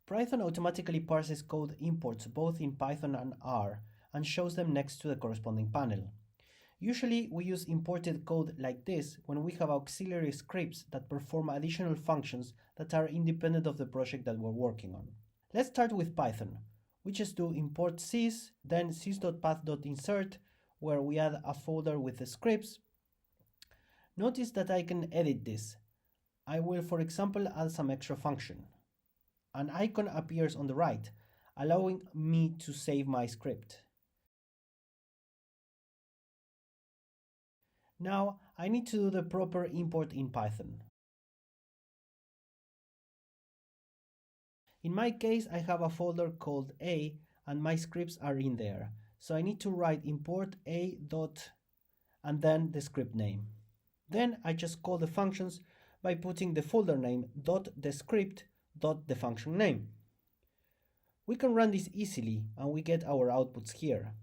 Prython automatically parses code imports both in Python and R and shows them next to the corresponding panel. Usually we use imported code like this when we have auxiliary scripts that perform additional functions that are independent of the project that we're working on. Let's start with Python. We just do import sys, then sys.path.insert, where we add a folder with the scripts. Notice that I can edit this. I will, for example, add some extra function. An icon appears on the right, allowing me to save my script. Now I need to do the proper import in Python. In my case, I have a folder called A and my scripts are in there. So I need to write import a dot and then the script name. Then I just call the functions by putting the folder name dot the script dot the function name. We can run this easily and we get our outputs here.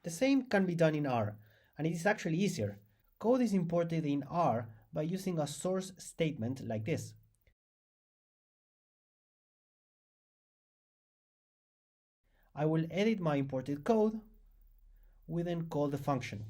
The same can be done in R, and it is actually easier. Code is imported in R by using a source statement like this. I will edit my imported code. We then call the function.